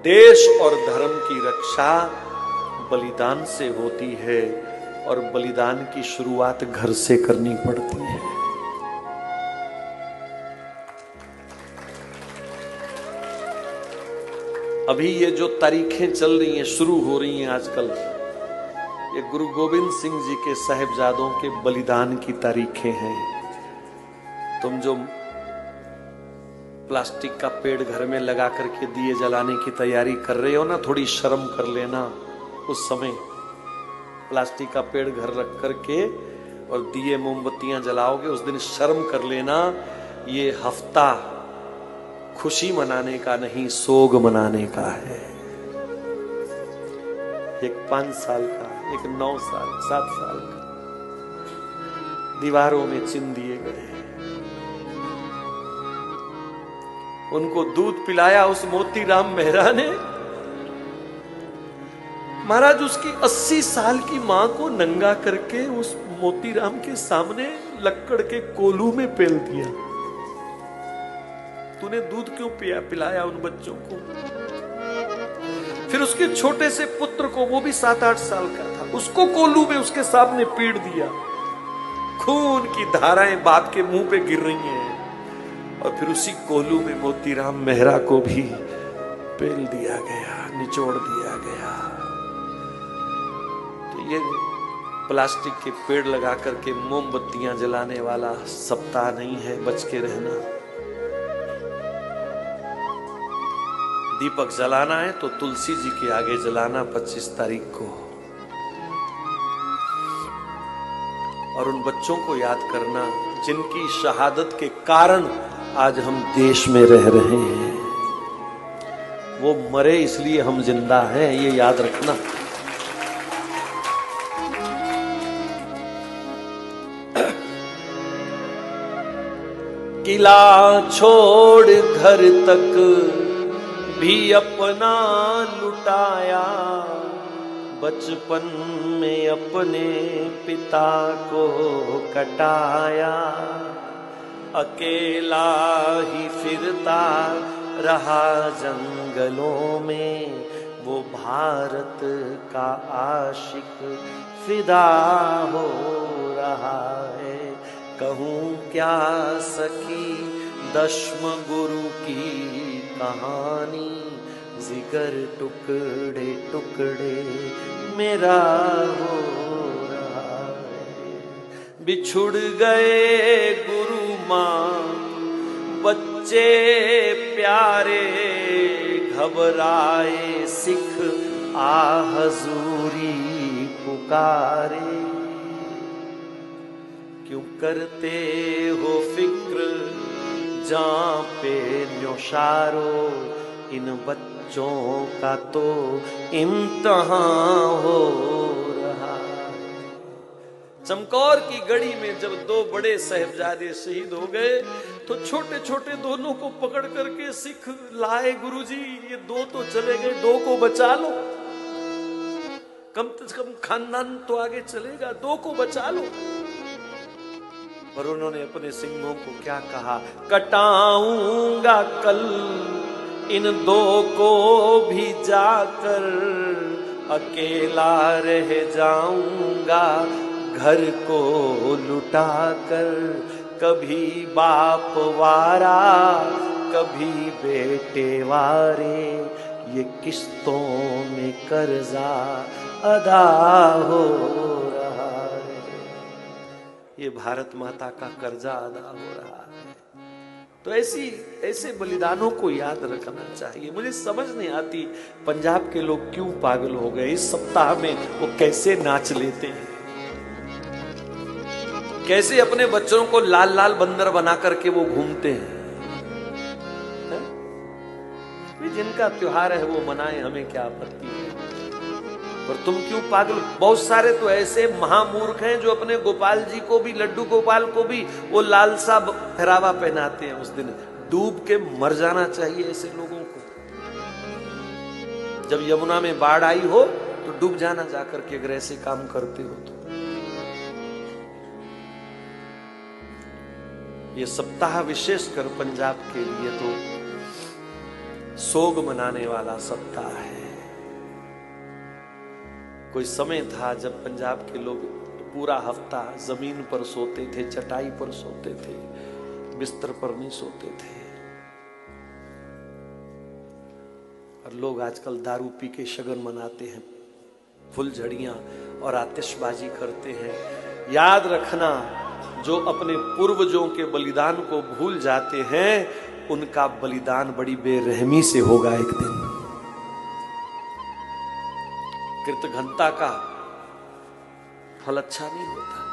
देश और धर्म की रक्षा बलिदान से होती है और बलिदान की शुरुआत घर से करनी पड़ती है। अभी ये जो तारीखें चल रही हैं, शुरू हो रही हैं आजकल, ये गुरु गोविंद सिंह जी के साहिबजादों के बलिदान की तारीखें हैं। तुम जो प्लास्टिक का पेड़ घर में लगा करके दिए जलाने की तैयारी कर रहे हो ना, थोड़ी शर्म कर लेना। उस समय प्लास्टिक का पेड़ घर रख करके और दिए मोमबत्तियां जलाओगे, उस दिन शर्म कर लेना। ये हफ्ता खुशी मनाने का नहीं, सोग मनाने का है। एक 5 साल का, एक 9 साल, 7 साल का दीवारों में चिन्ह दिए गए। उनको दूध पिलाया उस मोतीराम मेहरा ने। महाराज, उसकी 80 साल की मां को नंगा करके उस मोतीराम के सामने लक्कड़ के कोलू में पेल दिया। तूने दूध क्यों पिलाया उन बच्चों को? फिर उसके छोटे से पुत्र को, वो भी 7-8 साल का था, उसको कोलू में उसके सामने पीट दिया। खून की धाराएं बाप के मुंह पे गिर रही हैं। और फिर उसी कोलू में मोतीराम मेहरा को भी पेल दिया गया, निचोड़ दिया गया। तो ये प्लास्टिक के पेड़ लगा करके मोमबत्तियां जलाने वाला सप्ताह नहीं है, बच के रहना। दीपक जलाना है तो तुलसी जी के आगे जलाना 25 तारीख को। और उन बच्चों को याद करना जिनकी शहादत के कारण आज हम देश में रह रहे हैं। वो मरे इसलिए हम जिंदा हैं, ये याद रखना। किला छोड़ घर तक भी अपना लुटाया, बचपन में अपने पिता को कटाया। अकेला ही फिरता रहा जंगलों में, वो भारत का आशिक फिदा हो रहा है। कहूँ क्या सखी दशम गुरु की कहानी, जिगर टुकड़े टुकड़े मेरा हो रहा है। बिछुड़ गए गुरु माँ बच्चे प्यारे, घबराए सिख आ हजूरी पुकारे। क्यों करते हो फिक्र जां पे न्योशारो, इन बच्चों का तो इम्तहान हो रहा। चमकौर की गढ़ी में जब 2 बड़े साहिबजादे शहीद हो गए तो छोटे छोटे दोनों को पकड़ करके सिख लाए। गुरुजी, ये 2 तो चले गए, 2 को बचा लो, कम से कम खानदान तो आगे चलेगा, 2 को बचा लो। और उन्होंने अपने सिंहों को क्या कहा? कटाऊंगा कल इन 2 को भी जाकर, अकेला रह जाऊंगा घर को लुटाकर। कभी बाप वारा कभी बेटे वारे, ये किस्तों में कर्जा अदा हो रहा है। ये भारत माता का कर्जा अदा हो रहा है। तो ऐसे बलिदानों को याद रखना चाहिए। मुझे समझ नहीं आती पंजाब के लोग क्यों पागल हो गए। इस सप्ताह में वो कैसे नाच लेते हैं, कैसे अपने बच्चों को लाल लाल बंदर बना करके वो घूमते हैं। जिनका त्योहार है वो मनाए, हमें क्या आपत्ति है। पर तुम क्यों पागल? बहुत सारे तो ऐसे महामूर्ख हैं जो अपने गोपाल जी को भी, लड्डू गोपाल को भी वो लाल सा पहरावा पहनाते हैं। उस दिन डूब के मर जाना चाहिए ऐसे लोगों को। जब यमुना में बाढ़ आई हो तो डूब जाना जाकर के, अगर ऐसे काम करते हो तो। ये सप्ताह विशेषकर पंजाब के लिए तो सोग मनाने वाला सप्ताह है। कोई समय था जब पंजाब के लोग पूरा हफ्ता जमीन पर सोते थे, चटाई पर सोते थे, बिस्तर पर नहीं सोते थे। और लोग आजकल दारू पी के शगन मनाते हैं, फुलझड़ियां और आतिशबाजी करते हैं। याद रखना, जो अपने पूर्वजों के बलिदान को भूल जाते हैं, उनका बलिदान बड़ी बेरहमी से होगा एक दिन। कृतघ्नता का फल अच्छा नहीं होता।